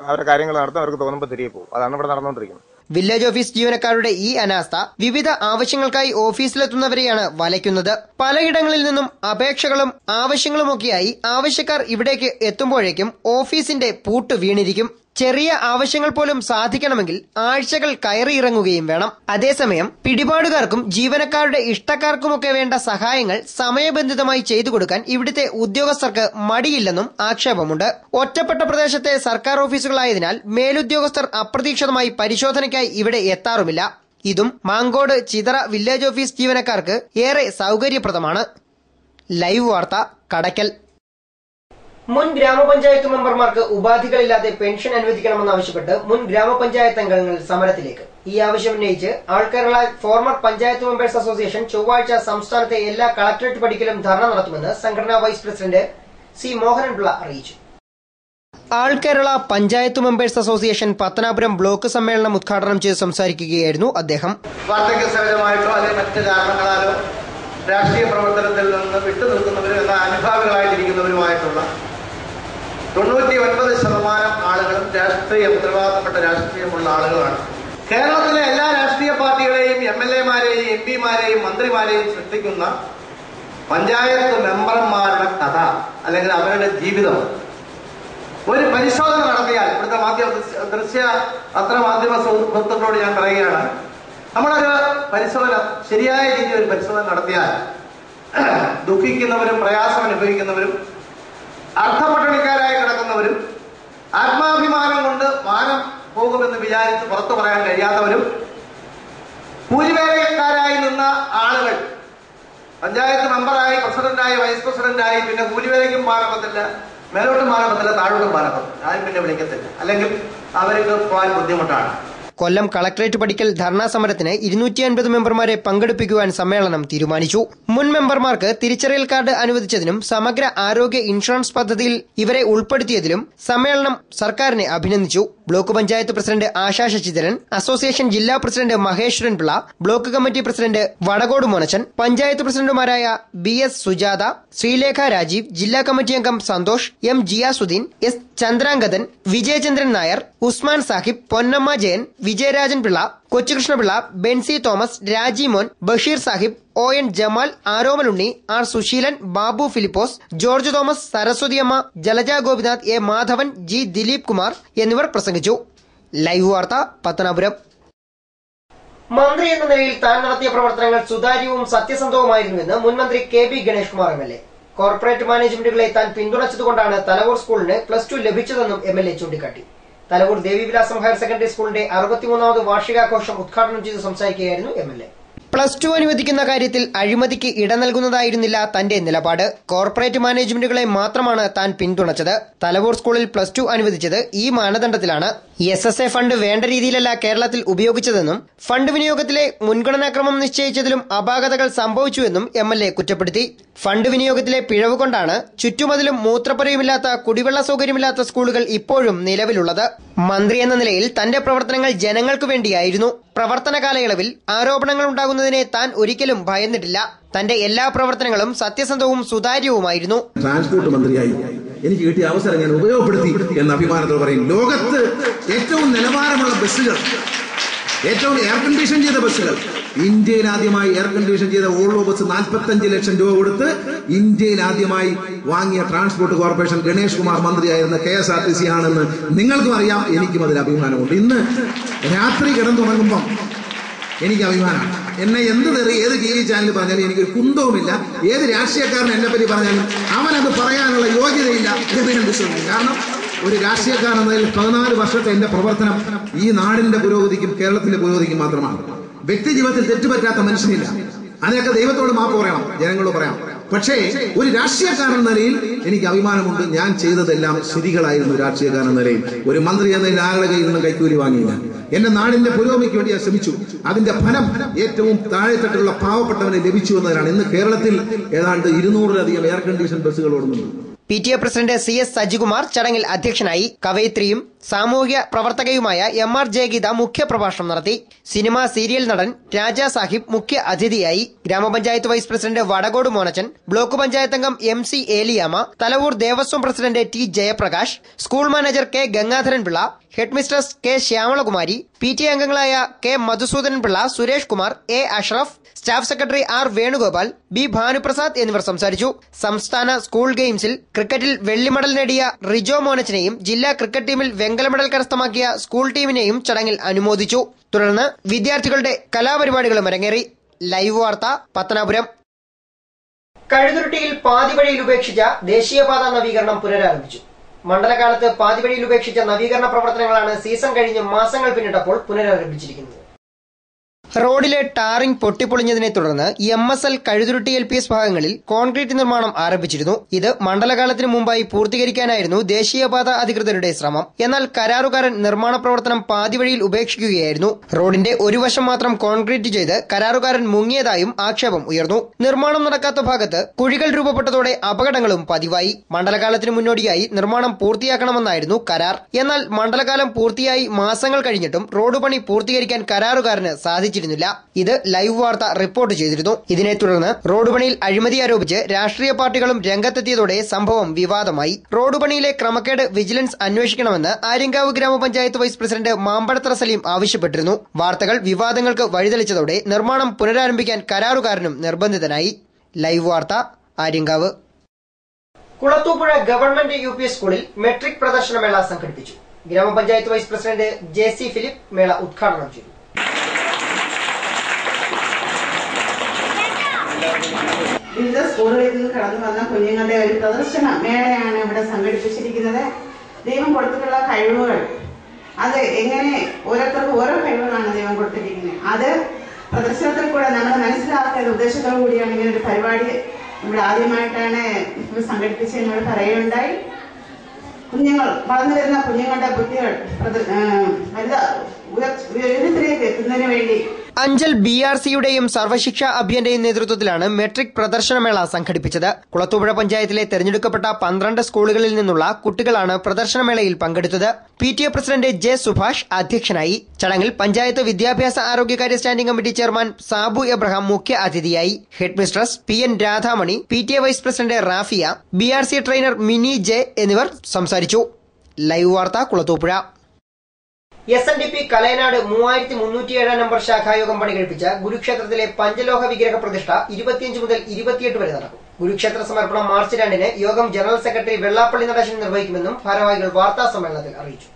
അവരുടെ കാര്യങ്ങൾ നടത്തും, അവർക്ക് തോന്നുമ്പോൾ തിരികെ പോകും. അതാണ് ഇവിടെ നടന്നുകൊണ്ടിരിക്കുന്നത്. വില്ലേജ് ഓഫീസ് ജീവനക്കാരുടെ ഈ അനാസ്ഥ വിവിധ ആവശ്യങ്ങൾക്കായി ഓഫീസിലെത്തുന്നവരെയാണ് വലയ്ക്കുന്നത്. പലയിടങ്ങളിൽ നിന്നും അപേക്ഷകളും ആവശ്യങ്ങളുമൊക്കെയായി ആവശ്യക്കാർ ഇവിടേക്ക് എത്തുമ്പോഴേക്കും ഓഫീസിന്റെ പൂട്ട് വീണിരിക്കും. ചെറിയ ആവശ്യങ്ങൾ പോലും സാധിക്കണമെങ്കിൽ ആഴ്ചകൾ കയറിയിറങ്ങുകയും വേണം. അതേസമയം പിടിപാടുകാർക്കും ജീവനക്കാരുടെ ഇഷ്ടക്കാർക്കുമൊക്കെ വേണ്ട സഹായങ്ങൾ സമയബന്ധിതമായി ചെയ്തു കൊടുക്കാൻ ഇവിടുത്തെ ഉദ്യോഗസ്ഥർക്ക് മടിയില്ലെന്നും ആക്ഷേപമുണ്ട്. ഒറ്റപ്പെട്ട പ്രദേശത്തെ സർക്കാർ ഓഫീസുകളായതിനാൽ മേലുദ്യോഗസ്ഥർ അപ്രതീക്ഷിതമായി പരിശോധനയ്ക്കായി ഇവിടെ എത്താറുമില്ല. ഇതും മാങ്കോട് ചിതറ വില്ലേജ് ഓഫീസ് ജീവനക്കാർക്ക് ഏറെ സൗകര്യപ്രദമാണ്. ലൈവ് വാർത്ത കടയ്ക്കൽ. മുൻ ഗ്രാമപഞ്ചായത്ത് മെമ്പർമാർക്ക് ഉപാധികളില്ലാതെ പെൻഷൻ അനുവദിക്കണമെന്നാവശ്യപ്പെട്ട് മുൻ ഗ്രാമപഞ്ചായത്ത് അംഗങ്ങൾ സമരത്തിലേക്ക്. ഈ ആവശ്യം ഉന്നയിച്ച് all Kerala former panchayat members association ചൊവ്വാഴ്ച സംസ്ഥാനത്തെ എല്ലാ കളക്ടറേറ്റ് പടിക്കലും ധർണ നടത്തുമെന്ന് സംഘടനാ വൈസ് പ്രസിഡന്റ് C മോഹനൻപിള്ള അറിയിച്ചു. All Kerala panchayat members association Pathanapuram block സമ്മേളനം ഉദ്ഘാടനം ചെയ്ത് സംസാരിക്കുകയായിരുന്നു അദ്ദേഹം. വാർദ്ധക്യസഹജമായിട്ടോ അല്ലെങ്കിൽ മറ്റ് കാരണങ്ങളാലോ രാഷ്ട്രീയ പ്രവർത്തനത്തിൽ നിന്ന് വിട്ടുനിൽക്കുന്നവരും എന്ന അനുഭാവികളായിട്ടിരിക്കുന്നവരുമായിട്ടുള്ള 99% ആളുകളും രാഷ്ട്രീയ ഉത്തരവാദിത്തപ്പെട്ട രാഷ്ട്രീയമുള്ള ആളുകളാണ്. കേരളത്തിലെ എല്ലാ രാഷ്ട്രീയ പാർട്ടികളെയും MLA-മാരെയും MP-മാരെയും മന്ത്രിമാരെയും സൃഷ്ടിക്കുന്ന പഞ്ചായത്ത് മെമ്പർമാരുടെ കഥ അല്ലെങ്കിൽ അവരുടെ ജീവിതം ഒരു പരിശോധന നടത്തിയാൽ, ഇവിടുത്തെ പത്രമാധ്യമ സുഹൃത്തുക്കളോട് ഞാൻ പറയുകയാണ്, നമ്മളൊരു പരിശോധന ശരിയായ രീതിയിൽ ഒരു പരിശോധന നടത്തിയാൽ ദുഃഖിക്കുന്നവരും പ്രയാസം അനുഭവിക്കുന്നവരും അർത്ഥപട്ടണിക്കാരായി കിടക്കുന്നവരും ആത്മാഭിമാനം കൊണ്ട് മാനം പോകുമെന്ന് വിചാരിച്ച് പുറത്തു പറയാൻ കഴിയാത്തവരും കൂലിവേലക്കാരായി നിന്ന ആളുകൾ പഞ്ചായത്ത് മെമ്പറായി, പ്രസിഡന്റായി, വൈസ് പ്രസിഡന്റായി, പിന്നെ കൂലിവേലയ്ക്കും മാനപ്പത്തില്ല, മേലോട്ടും മാനപ്പത്തില്ല, താഴോട്ടും മാനപ്പത്തില്ല, ആരും പിന്നെ വിളിക്കത്തില്ല, അല്ലെങ്കിൽ അവർക്ക് പോകാൻ ബുദ്ധിമുട്ടാണ്. കൊല്ലം കളക്ടറേറ്റ് പടിക്കൽ ധർണാ സമരത്തിന് 250 മെമ്പർമാരെ പങ്കെടുപ്പിക്കുവാൻ സമ്മേളനം തീരുമാനിച്ചു. മുൻ മെമ്പർമാർക്ക് തിരിച്ചറിയൽ കാർഡ് അനുവദിച്ചതിനും സമഗ്ര ആരോഗ്യ ഇൻഷുറൻസ് പദ്ധതിയിൽ ഇവരെ ഉൾപ്പെടുത്തിയതിലും സമ്മേളനം സർക്കാരിനെ അഭിനന്ദിച്ചു. Block panchayat president Asha Sasidharan, association ജില്ലാ president Maheswaran Pillai, block committee president Vadakode Monachan, panchayat പ്രസിഡന്റുമാരായ BS സുജാത, ശ്രീലേഖ രാജീവ്, ജില്ലാ കമ്മിറ്റി അംഗം Santhosh, M Jiyasuddin, S Chandrangathan, Vijayachandran Nair, Usman Sahib, Ponnamma Jayan, Vijayarajan Pillai, Kochukrishnapillai, Bency Thomas, Raji Mon, Basheer Sahib, ON Jamal, Aromalunni, R Suseelan, Babu Philipose, George Thomas, Saraswathiyamma, Jalaja Gopinath, A Madhavan, G Dileep Kumar എന്നിവർ പ്രസംഗിച്ചു. ലൈവ് വാർത്ത പത്തനാപുരം. മന്ത്രി എന്ന നിലയിൽ താൻ നടത്തിയ പ്രവർത്തനങ്ങൾ സുതാര്യവും സത്യസന്ധവുമായിരുന്നുവെന്ന് മുൻമന്ത്രി KB Ganesh Kumar MLA. Corporate മാനേജ്മെന്റുകളെ താൻ പിന്തുണച്ചതുകൊണ്ടാണ് തലവൂർ സ്കൂളിന് +2 ലഭിച്ചതെന്നും MLA ചൂണ്ടിക്കാട്ടി. തലവൂർ ദേവിവിലാസം ഹയർ സെക്കൻഡറി സ്കൂളിന്റെ 63ാമത് വാർഷികാഘോഷം ഉദ്ഘാടനം ചെയ്ത് സംസാരിക്കുകയായിരുന്നു MLA. +2 അനുവദിക്കുന്ന കാര്യത്തിൽ അഴിമതിക്ക് ഇട നൽകുന്നതായിരുന്നില്ല തന്റെ നിലപാട്. കോർപ്പറേറ്റ് മാനേജ്മെന്റുകളെ മാത്രമാണ് താൻ പിന്തുണച്ചത്. തലവൂർ സ്കൂളിൽ +2 അനുവദിച്ചത് ഈ മാനദണ്ഡത്തിലാണ്. SSA ഫണ്ട് വേണ്ട രീതിയിലല്ല കേരളത്തിൽ ഉപയോഗിച്ചതെന്നും ഫണ്ട് വിനിയോഗത്തിലെ മുൻഗണനാക്രമം നിശ്ചയിച്ചതിലും അപാകതകൾ സംഭവിച്ചുവെന്നും MLA കുറ്റപ്പെടുത്തി. ഫണ്ട് വിനിയോഗത്തിലെ പിഴവ് കൊണ്ടാണ് ചുറ്റുമതിലും മൂത്രപ്പുരയുമില്ലാത്ത, കുടിവെള്ള സൗകര്യമില്ലാത്ത സ്കൂളുകൾ ഇപ്പോഴും നിലവിലുള്ളത്. മന്ത്രി എന്ന നിലയിൽ തന്റെ പ്രവർത്തനങ്ങൾ ജനങ്ങൾക്കു വേണ്ടിയായിരുന്നു. പ്രവർത്തന കാലയളവിൽ ആരോപണങ്ങൾ ഉണ്ടാകുന്നതിനെ താൻ ഒരിക്കലും ഭയന്നിട്ടില്ല. തന്റെ എല്ലാ പ്രവർത്തനങ്ങളും സത്യസന്ധവും സുതാര്യവുമായിരുന്നു. ട്രാൻസ്പോർട്ട് മന്ത്രിയായി എനിക്ക് കിട്ടിയ അവസരം ഞാൻ ഉപയോഗപ്പെടുത്തി എന്ന അഭിമാനത്തോടെ പറയും. ലോകത്ത് ഏറ്റവും നിലവാരമുള്ള ബസ്സുകൾ, ഏറ്റവും എയർ കണ്ടീഷൻ ചെയ്ത ബസ്സുകൾ, ഇന്ത്യയിൽ ആദ്യമായി എയർ കണ്ടീഷൻ ചെയ്ത വോൾവോ ബസ് 45 ലക്ഷം രൂപ കൊടുത്ത് ഇന്ത്യയിൽ ആദ്യമായി വാങ്ങിയ ട്രാൻസ്പോർട്ട് കോർപ്പറേഷൻ ഗണേഷ് കുമാർ മന്ത്രിയായിരുന്ന KSRTC ആണെന്ന് നിങ്ങൾക്കും അറിയാം, എനിക്കും അതിൽ അഭിമാനമുണ്ട്. ഇന്ന് രാത്രി കിടന്നുറങ്ങുമ്പം എനിക്ക് അഭിമാനമാണ്. എന്നെ എന്ത് തെറി ഏത് TV ചാനൽ പറഞ്ഞാലും എനിക്കൊരു കുന്തവുമില്ല. ഏത് രാഷ്ട്രീയക്കാരൻ എന്നെ പറ്റി പറഞ്ഞാലും അവനത് പറയാനുള്ള യോഗ്യതയില്ല എന്ന് ഞാൻ വിശ്വസിക്കുന്നു. കാരണം ഒരു രാഷ്ട്രീയക്കാരൻ എന്നതിൽ 14 വർഷത്തെ എന്റെ പ്രവർത്തനം ഈ നാടിന്റെ പുരോഗതിക്കും കേരളത്തിന്റെ പുരോഗതിക്കും മാത്രമാണ്. വ്യക്തി ജീവിതത്തിൽ തെറ്റുപറ്റാത്ത മനുഷ്യനില്ല. അതിനൊക്കെ ദൈവത്തോട് മാപ്പ് പറയണം, ജനങ്ങളോട് പറയാം. പക്ഷേ ഒരു രാഷ്ട്രീയക്കാരൻ എന്ന നിലയിൽ എനിക്ക് അഭിമാനമുണ്ട്. ഞാൻ ചെയ്തതെല്ലാം ശരികളായിരുന്നു. രാഷ്ട്രീയക്കാരൻ എന്ന നിലയിൽ ഒരു മന്ത്രി എന്നതിൽ ആരുടെ കയ്യിൽ നിന്നും കൈക്കൂലി വാങ്ങിയില്ല. എന്റെ നാടിന്റെ പുരോഗതിക്ക് വേണ്ടി ഞാൻ ശ്രമിച്ചു. അതിന്റെ ഫലം ഏറ്റവും താഴെത്തട്ടുള്ള പാവപ്പെട്ടവനെ ലഭിച്ചു എന്നതിനാണ്. ഇന്ന് കേരളത്തിൽ ഏതാണ്ട് 200-ലധികം എയർ കണ്ടീഷൻ ബസ്സുകൾ ഓടുന്നുണ്ട്. PTA പ്രസിഡന്റ് CS സജികുമാർ ചടങ്ങിൽ അധ്യക്ഷനായി. കവയിത്രിയും സാമൂഹിക പ്രവർത്തകയുമായ MR ജയഗീത മുഖ്യപ്രഭാഷണം നടത്തി. സിനിമ സീരിയൽ നടൻ രാജാ സാഹിബ് മുഖ്യ അതിഥിയായി. ഗ്രാമപഞ്ചായത്ത് vice president Vadakode Monachan, block panchayat അംഗം MC Eliyamma, Thalavoor Devaswom president T Jayaprakash, school manager K Gangadharan Pillai, head mistress K Shyamalakumari, PTA അംഗങ്ങളായ K Madhusoodanan Pillai, Suresh Kumar, A Ashraf, staff secretary R Venugopal, B Bhanuprasad എന്നിവർ സംസാരിച്ചു. സംസ്ഥാന സ്കൂൾ ഗെയിംസിൽ ക്രിക്കറ്റിൽ വെള്ളി മെഡൽ നേടിയ റിജോ മോനച്ചനെയും ജില്ലാ ക്രിക്കറ്റ് ടീമിൽ വെങ്കല മെഡൽ കരസ്ഥമാക്കിയ സ്കൂൾ ടീമിനെയും ചടങ്ങിൽ അനുമോദിച്ചു. തുടർന്ന് വിദ്യാർത്ഥികളുടെ കലാപരിപാടികളും അരങ്ങേറി. ലൈവ് വാർത്ത പത്തനാപുരം. കഴുതുരുട്ടിയിൽ പാതിവഴിയിൽ ഉപേക്ഷിച്ച ദേശീയപാത നവീകരണം പുനരാരംഭിച്ചു. മണ്ഡലകാലത്ത് പാതിവഴിയിൽ ഉപേക്ഷിച്ച നവീകരണ പ്രവർത്തനങ്ങളാണ് സീസൺ കഴിഞ്ഞ് മാസങ്ങൾ പിന്നിട്ടപ്പോൾ പുനരാരംഭിച്ചിരിക്കുന്നത്. റോഡിലെ ടാറിംഗ് പൊട്ടിപ്പൊളിഞ്ഞതിനെ തുടർന്ന് MSL കഴുതുരുട്ടി LPS ഭാഗങ്ങളിൽ കോൺക്രീറ്റ് നിർമ്മാണം ആരംഭിച്ചിരുന്നു. ഇത് മണ്ഡലകാലത്തിന് മുമ്പായി പൂർത്തീകരിക്കാനായിരുന്നു ദേശീയപാത അധികൃതരുടെ ശ്രമം. എന്നാൽ കരാറുകാരൻ നിർമ്മാണ പ്രവർത്തനം പാതിവഴിയിൽ ഉപേക്ഷിക്കുകയായിരുന്നു. റോഡിന്റെ ഒരു വശം മാത്രം കോൺക്രീറ്റ് ചെയ്ത് കരാറുകാരൻ മുങ്ങിയതായും ആക്ഷേപം ഉയർന്നു. നിർമ്മാണം നടക്കാത്ത ഭാഗത്ത് കുഴികൾ രൂപപ്പെട്ടതോടെ അപകടങ്ങളും പതിവായി. മണ്ഡലകാലത്തിന് മുന്നോടിയായി നിർമ്മാണം പൂർത്തിയാക്കണമെന്നായിരുന്നു കരാർ. എന്നാൽ മണ്ഡലകാലം പൂർത്തിയായി മാസങ്ങൾ കഴിഞ്ഞിട്ടും റോഡ് പണി പൂർത്തീകരിക്കാൻ കരാറുകാരന് സാധിച്ചിരുന്നില്ല. ഇത് ലൈവ് വാർത്ത റിപ്പോർട്ട് ചെയ്തിരുന്നു. ഇതിനെ തുടർന്ന് റോഡ് പണിയിൽ അഴിമതി ആരോപിച്ച് രാഷ്ട്രീയ പാർട്ടികളും രംഗത്തെത്തിയതോടെ സംഭവം വിവാദമായി. റോഡ് പണിയിലെ ക്രമക്കേട് വിജിലൻസ് അന്വേഷിക്കണമെന്ന് ആര്യങ്കാവ് ഗ്രാമപഞ്ചായത്ത് വൈസ് പ്രസിഡന്റ് മാമ്പഴത്തറ സലീം ആവശ്യപ്പെട്ടിരുന്നു. വാർത്തകൾ വിവാദങ്ങൾക്ക് വഴിതെളിച്ചതോടെ നിർമ്മാണം പുനരാരംഭിക്കാൻ കരാറുകാരനും നിർബന്ധിതനായി. ലൈവ് വാർത്ത ആര്യങ്കാവ്. കുളത്തൂപ്പുഴ ഗവൺമെന്റ് UP സ്കൂളിൽ മെട്രിക് പ്രദർശനമേള സംഘടിപ്പിച്ചു. ഗ്രാമപഞ്ചായത്ത് വൈസ് പ്രസിഡന്റ് JC ഫിലിപ്പ് മേള ഉദ്ഘാടനം ചെയ്തു. വിവിധ സ്കൂളുകളിൽ നിന്ന് കടന്നു വന്ന കുഞ്ഞുങ്ങളുടെ ഒരു പ്രദർശന മേളയാണ് ഇവിടെ സംഘടിപ്പിച്ചിരിക്കുന്നത്. ദൈവം കൊടുത്തിട്ടുള്ള കഴിവുകൾ, അത് എങ്ങനെ ഓരോരുത്തർക്കും ഓരോ കഴിവുകളാണ് ദൈവം കൊടുത്തിരിക്കുന്നത്, അത് പ്രദർശനത്തിൽ കൂടെ നമ്മൾ മനസ്സിലാക്കിയ ഉദ്ദേശത്തോടു കൂടിയാണ് ഇങ്ങനെ ഒരു പരിപാടി ഇവിടെ ആദ്യമായിട്ടാണ് സംഘടിപ്പിച്ചതെന്നോട് പറയുകയുണ്ടായി. കുഞ്ഞുങ്ങൾ, വളർന്നു വരുന്ന കുഞ്ഞുങ്ങളുടെ ബുദ്ധികൾ ഉയരത്തിലേക്ക് എത്തുന്നതിന് വേണ്ടി അഞ്ചൽ BRCയുടെയും സർവശിക്ഷാ അഭിയാന്റെയും നേതൃത്വത്തിലാണ് മെട്രിക് പ്രദർശനമേള സംഘടിപ്പിച്ചത്. കുളത്തൂപ്പുഴ പഞ്ചായത്തിലെ തെരഞ്ഞെടുക്കപ്പെട്ട 12 സ്കൂളുകളിൽ നിന്നുള്ള കുട്ടികളാണ് പ്രദർശനമേളയിൽ പങ്കെടുത്തത്. PTA പ്രസിഡന്റ് J സുഭാഷ് അധ്യക്ഷനായി. ചടങ്ങിൽ പഞ്ചായത്ത് വിദ്യാഭ്യാസ ആരോഗ്യകാര്യ standing committee chairman Sabu Abraham മുഖ്യ അതിഥിയായി. Head mistress PN Radhamani, PTA vice president Rafiya, BRC trainer Mini J എന്നിവർ സംസാരിച്ചു. ലൈവ് വാർത്ത കുളത്തൂപ്പുഴ. SNDP കലയനാട് 3307 നമ്പർ ശാഖായോഗം പണികഴിപ്പിച്ച ഗുരുക്ഷേത്രത്തിലെ പഞ്ചലോഹ വിഗ്രഹ പ്രതിഷ്ഠ 25 മുതൽ 28 വരെ നടക്കും. ഗുരുക്ഷേത്ര സമർപ്പണം മാർച്ച് 2-ന് യോഗം ജനറൽ സെക്രട്ടറി വെള്ളാപ്പള്ളി നടേശൻ നിർവഹിക്കുമെന്നും ഭാരവാഹികൾ വാർത്താ സമ്മേളനത്തിൽ അറിയിച്ചു.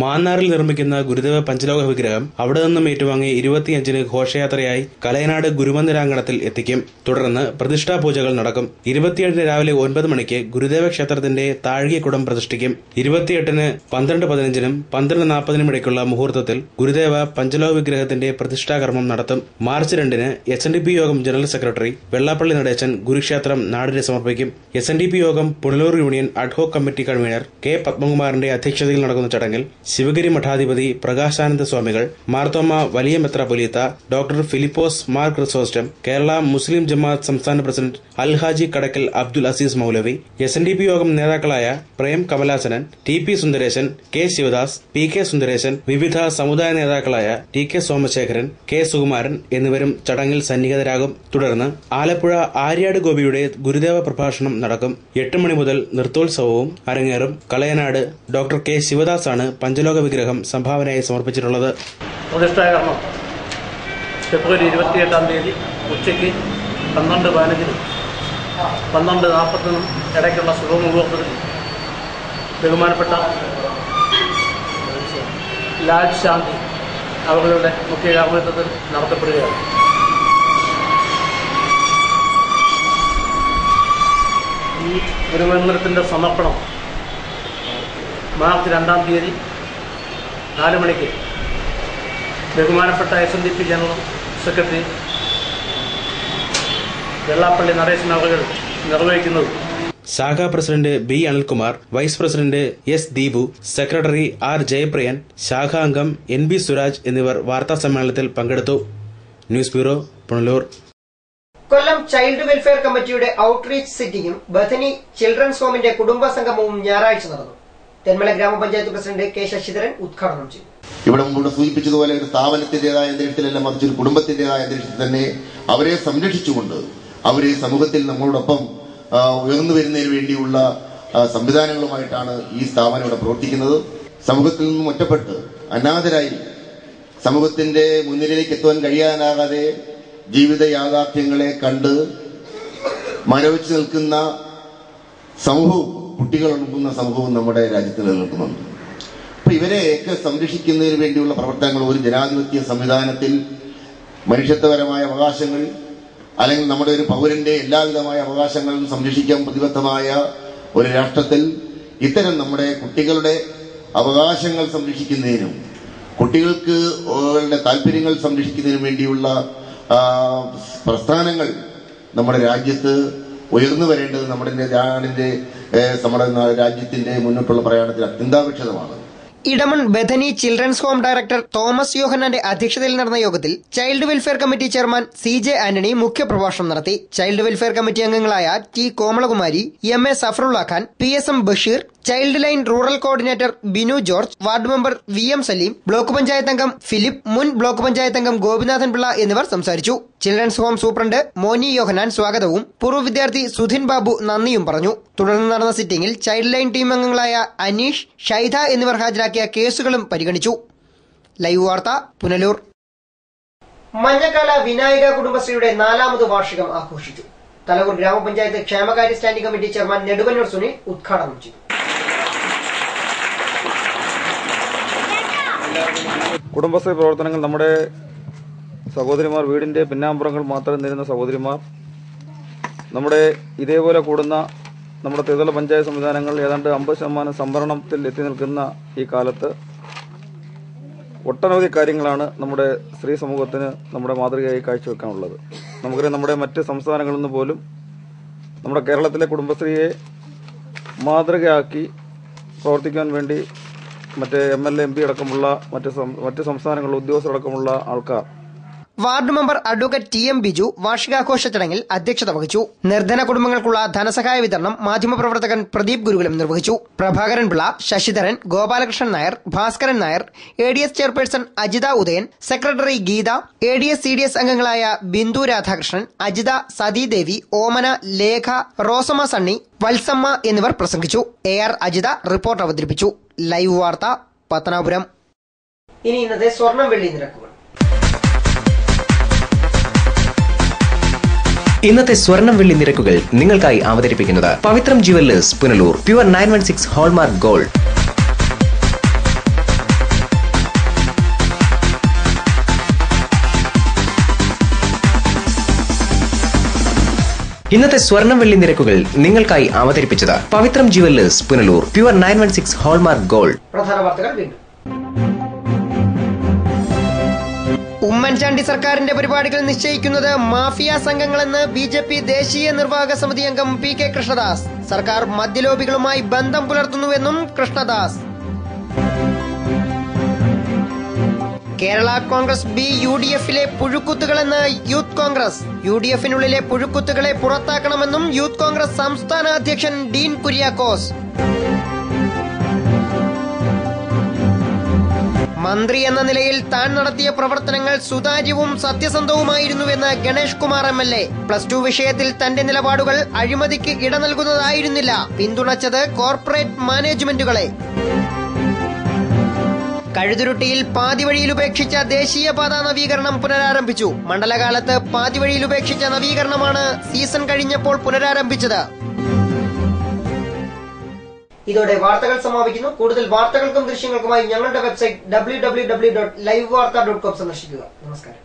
മാന്നാറിൽ നിർമ്മിക്കുന്ന ഗുരുദേവ പഞ്ചലോഹ വിഗ്രഹം അവിടെ നിന്നും ഏറ്റുവാങ്ങി 25-ന് ഘോഷയാത്രയായി കലയനാട് ഗുരുമന്ദിരാങ്കണത്തിൽ എത്തിക്കും. തുടർന്ന് പ്രതിഷ്ഠാ പൂജകൾ നടക്കും. 27-ന് രാവിലെ 9 മണിക്ക് ഗുരുദേവ ക്ഷേത്രത്തിന്റെ താഴികക്കുടം പ്രതിഷ്ഠിക്കും. 28-ന് 12:15-നും 12:40-നും ഇടയ്ക്കുള്ള മുഹൂർത്തത്തിൽ ഗുരുദേവ പഞ്ചലോഹ വിഗ്രഹത്തിന്റെ പ്രതിഷ്ഠാകർമ്മം നടത്തും. മാർച്ച് 2-ന് SNDP യോഗം ജനറൽ സെക്രട്ടറി വെള്ളാപ്പള്ളി നടേശൻ ഗുരുക്ഷേത്രം നാടിന് സമർപ്പിക്കും. SNDP യോഗം Punalur union ad hoc committee convener K. പത്മകുമാറിന്റെ അധ്യക്ഷതയിൽ നടക്കുന്ന ചടങ്ങിൽ ശിവഗിരി മഠാധിപതി പ്രകാശാനന്ദ സ്വാമികൾ, മാർത്തോമ വലിയ മെത്രാപ്പൊലീത്ത ഡോക്ടർ ഫിലിപ്പോസ് മാർ ക്രിസോസ്റ്റം, കേരള മുസ്ലിം ജമാഅത്ത് സംസ്ഥാന പ്രസിഡന്റ് അൽഹാജി കടക്കൽ അബ്ദുൽ അസീസ് മൌലവി, SNDP യോഗം നേതാക്കളായ Prem Kamalasanan, TP Sundaresan, K. Sivadas, PK Sundaresan, വിവിധ സമുദായ നേതാക്കളായ TK സോമശേഖരൻ, K. സുകുമാരൻ എന്നിവരും ചടങ്ങിൽ സന്നിഹിതരാകും. തുടർന്ന് ആലപ്പുഴ ആര്യാട് ഗോപിയുടെ ഗുരുദേവ പ്രഭാഷണം നടക്കും. 8 മണി മുതൽ നൃത്തോത്സവവും അരങ്ങേറും. കളയനാട് ഡോക്ടർ K. ശിവദാസ് ആണ് പഞ്ചലോക വിഗ്രഹം സംഭാവനയായി സമർപ്പിച്ചിട്ടുള്ളത്. പ്രതിഷ്ഠാകർമ്മം ഫെബ്രുവരി 28-ാം തീയതി ഉച്ചയ്ക്ക് 12:15-നും 12:40-നും ഇടയ്ക്കുള്ള ശുഭമുഹൂർത്തത്തിൽ ബഹുമാനപ്പെട്ട ലാൽ ശാന്തി അവരുടെ മുഖ്യ കാർമ്മികത്വത്തിൽ നടത്തപ്പെടുകയാണ്. ഈ ഗുരുമന്ദിരത്തിൻ്റെ സമർപ്പണം മാർച്ച് 2-ാം തീയതി 4 മണിക്ക് ബഹുമാനപ്പെട്ട SNDP general secretary Vellappally Natesan അവർ നിർവഹിക്കുന്നത്. ശാഖാ president B. Anilkumar, vice president S. Deepu, secretary R. Jayapriyan, ശാഖാംഗം NB. സുരാജ് എന്നിവർ വാർത്താ സമ്മേളനത്തിൽ പങ്കെടുത്തു. News bureau, Punalur. Kollam child welfare കമ്മിറ്റിയുടെ ഔട്ട്റീച്ച് സിറ്റിംഗും ബഥനി ചിൽഡ്രൻസ് ഹോമിന്റെ കുടുംബ സംഗമവും ഞായറാഴ്ച നടന്നു. തെന്മല ഗ്രാമപഞ്ചായത്ത് പ്രസിഡന്റ് K. ശശിധരൻ ഉദ്ഘാടനം ചെയ്തു. ഇവിടെ മുമ്പ് സൂചിപ്പിച്ചതുപോലെ ഒരു സ്ഥാപനത്തിന്റേതായ അന്തരീക്ഷത്തിലല്ല, മറിച്ച് ഒരു കുടുംബത്തിന്റേതായ അന്തരീക്ഷത്തിൽ തന്നെ അവരെ സംരക്ഷിച്ചുകൊണ്ട് അവരെ സമൂഹത്തിൽ നമ്മളോടൊപ്പം ഉയർന്നു വരുന്നതിന് വേണ്ടിയുള്ള സംവിധാനങ്ങളുമായിട്ടാണ് ഈ സ്ഥാപനം ഇവിടെ പ്രവർത്തിക്കുന്നത്. സമൂഹത്തിൽ നിന്നും ഒറ്റപ്പെട്ട് അനാഥരായി സമൂഹത്തിന്റെ മുന്നിലേക്ക് എത്തുവാൻ കഴിയാനാകാതെ ജീവിത യാഥാർത്ഥ്യങ്ങളെ കണ്ട് മരവിച്ചു നിൽക്കുന്ന സമൂഹവും കുട്ടികൾ ഉണർത്തുന്ന സമൂഹവും നമ്മുടെ രാജ്യത്ത് നിലനിൽക്കുന്നുണ്ട്. അപ്പൊ ഇവരെയൊക്കെ സംരക്ഷിക്കുന്നതിന് വേണ്ടിയുള്ള പ്രവർത്തനങ്ങൾ ഒരു ജനാധിപത്യ സംവിധാനത്തിൽ മനുഷ്യത്വപരമായ അവകാശങ്ങൾ അല്ലെങ്കിൽ നമ്മുടെ ഒരു പൗരന്റെ എല്ലാവിധമായ അവകാശങ്ങളും സംരക്ഷിക്കാൻ പ്രതിബദ്ധമായ ഒരു രാഷ്ട്രത്തിൽ ഇത്തരം നമ്മുടെ കുട്ടികളുടെ അവകാശങ്ങൾ സംരക്ഷിക്കുന്നതിനും കുട്ടികൾക്ക് താല്പര്യങ്ങൾ സംരക്ഷിക്കുന്നതിനും വേണ്ടിയുള്ള പ്രസ്ഥാനങ്ങൾ നമ്മുടെ രാജ്യത്ത് ഉയർന്നു വരേണ്ടത് നമ്മുടെ രാജ്യത്തിന്റെ മുന്നോട്ടുള്ള പ്രയാണത്തിൽ അത്യന്താപേക്ഷിതമാണ്. Edamon Bethany children's home director Thomas യോഹന്നാന്റെ അധ്യക്ഷതയിൽ നടന്ന യോഗത്തിൽ child welfare committee chairman CJ Antony മുഖ്യപ്രഭാഷണം നടത്തി. ചൈൽഡ് വെൽഫെയർ കമ്മിറ്റി അംഗങ്ങളായ T. Komalakumari, MA Safarulla Khan, PSM Basheer, child line rural coordinator Binu George, ward member VM Saleem, block panchayat അംഗം ഫിലിപ്പ്, മുൻ ബ്ലോക്ക് പഞ്ചായത്ത് അംഗം ഗോപിനാഥൻ പിള്ള എന്നിവർ സംസാരിച്ചു. ചിൽഡ്രൻസ് ഹോം സൂപ്രണ്ട് മോനി യോഹന്നാൻ സ്വാഗതവും പൂർവ്വ വിദ്യാർത്ഥി സുധിൻ ബാബു നന്ദിയും പറഞ്ഞു. തുടർന്ന് നടന്ന സിറ്റിംഗിൽ ചൈൽഡ് ലൈൻ ടീം അംഗങ്ങളായ അനീഷ്, ഷൈദ എന്നിവർ ഹാജരാക്കിയ കേസുകളും പരിഗണിച്ചു. ലൈവ് വാർത്ത, പുനലൂർ. മഞ്ഞക്കാല വിനായക കുടുംബശ്രീയുടെ 4ാമത് വാർഷികം ആഘോഷിച്ചു. തലവൂർ ഗ്രാമപഞ്ചായത്ത് ക്ഷേമകാര്യ standing committee chairman Neduvannur Sunil ഉദ്ഘാടനം ചെയ്തു. കുടുംബശ്രീ പ്രവർത്തനങ്ങൾ നമ്മുടെ സഹോദരിമാർ, വീടിന്റെ പിന്നാമ്പുറങ്ങൾ മാത്രം നേരുന്ന സഹോദരിമാർ, നമ്മുടെ ഇതേപോലെ കൂടുന്ന നമ്മുടെ ത്രിതല പഞ്ചായത്ത് സംവിധാനങ്ങൾ ഏതാണ്ട് 50% സംവരണത്തിൽ എത്തി നിൽക്കുന്ന ഈ കാലത്ത് ഒട്ടനവധി കാര്യങ്ങളാണ് നമ്മുടെ സ്ത്രീ സമൂഹത്തിന് നമ്മുടെ മാതൃകയായി കാഴ്ചവെക്കാനുള്ളത്. നമുക്കറിയാം, നമ്മുടെ മറ്റ് സംസ്ഥാനങ്ങളിൽ നിന്ന് പോലും നമ്മുടെ കേരളത്തിലെ കുടുംബശ്രീയെ മാതൃകയാക്കി പ്രവർത്തിക്കാൻ വേണ്ടി മറ്റേ MLA MP അടക്കമുള്ള മറ്റ് സംസ്ഥാനങ്ങളിലെ ഉദ്യോഗസ്ഥരടക്കമുള്ള ആൾക്കാർ. Ward member advocate TM Biju വാർഷികാഘോഷ ചടങ്ങിൽ അധ്യക്ഷത വഹിച്ചു. നിർധന കുടുംബങ്ങൾക്കുള്ള ധനസഹായ വിതരണം മാധ്യമപ്രവർത്തകൻ പ്രദീപ് ഗുരുകുലം നിർവഹിച്ചു. Prabhakaran Pillai, Sasidharan, Gopalakrishnan Nair, Bhaskaran Nair, ADS chairperson Ajitha Udayan, secretary Geetha, ADS CDS അംഗങ്ങളായ ബിന്ദു രാധാകൃഷ്ണൻ, അജിത, സതീദേവി, ഓമന, ലേഖ, റോസമ്മ സണ്ണി, വത്സമ്മ എന്നിവർ പ്രസംഗിച്ചു. AR അജിത റിപ്പോർട്ട് അവതരിപ്പിച്ചു. ലൈവ് വാർത്ത, പത്തനാപുരം. ഇനി ഇന്നത്തെ സ്വർണം വെള്ളി നിരക്കുകൾ. ഇന്നത്തെ സ്വർണം വെള്ളി നിരക്കുകൾ നിങ്ങൾക്കായി അവതരിപ്പിക്കുന്നത് Pavithram jewellers Punalur. Pure 916 hallmark gold. ഇന്നത്തെ സ്വർണം വെള്ളി നിരക്കുകൾ നിങ്ങൾക്കായി അവതരിപ്പിച്ചത് Pavithram jewellers Punalur. Pure 916 hallmark gold. പ്രധാന വാർത്തകൾ വീണ്ടും. ഉമ്മൻചാണ്ടി സർക്കാരിന്റെ പരിപാടികൾ നിശ്ചയിക്കുന്നത് മാഫിയ സംഘങ്ങളെന്ന് BJP ദേശീയ നിർവാഹക സമിതി അംഗം PK കൃഷ്ണദാസ്. സർക്കാർ മദ്യലോബികളുമായി ബന്ധം പുലർത്തുന്നുവെന്നും കൃഷ്ണദാസ്. കേരള കോൺഗ്രസ് B UDFിലെ പുഴുക്കുത്തുകളെന്ന് യൂത്ത് കോൺഗ്രസ്. UDFിനുള്ളിലെ പുഴുക്കുത്തുകളെ പുറത്താക്കണമെന്നും യൂത്ത് കോൺഗ്രസ് സംസ്ഥാന അധ്യക്ഷൻ ഡീൻ കുര്യാക്കോസ്. മന്ത്രി എന്ന നിലയിൽ താൻ നടത്തിയ പ്രവർത്തനങ്ങൾ സുതാര്യവും സത്യസന്ധവുമായിരുന്നുവെന്ന് ഗണേഷ് കുമാർ MLA. +2 വിഷയത്തിൽ തന്റെ നിലപാടുകൾ അഴിമതിക്ക് ഇട നൽകുന്നതായിരുന്നില്ല, പിന്തുണച്ചത് കോർപ്പറേറ്റ് മാനേജ്മെന്റുകളെ. കഴുതുരുട്ടിയിൽ പാതിവഴിയിൽ ഉപേക്ഷിച്ച ദേശീയപാത നവീകരണം പുനരാരംഭിച്ചു. മണ്ഡലകാലത്ത് പാതിവഴിയിൽ ഉപേക്ഷിച്ച നവീകരണമാണ് സീസൺ കഴിഞ്ഞപ്പോൾ പുനരാരംഭിച്ചത്. ഇതോടെ വാർത്തകൾ സമാപിക്കുന്നു. കൂടുതൽ വാർത്തകൾക്കും ദൃശ്യങ്ങൾക്കുമായി ഞങ്ങളുടെ വെബ്സൈറ്റ് www.livevarta.com സന്ദർശിക്കുക. നമസ്കാരം.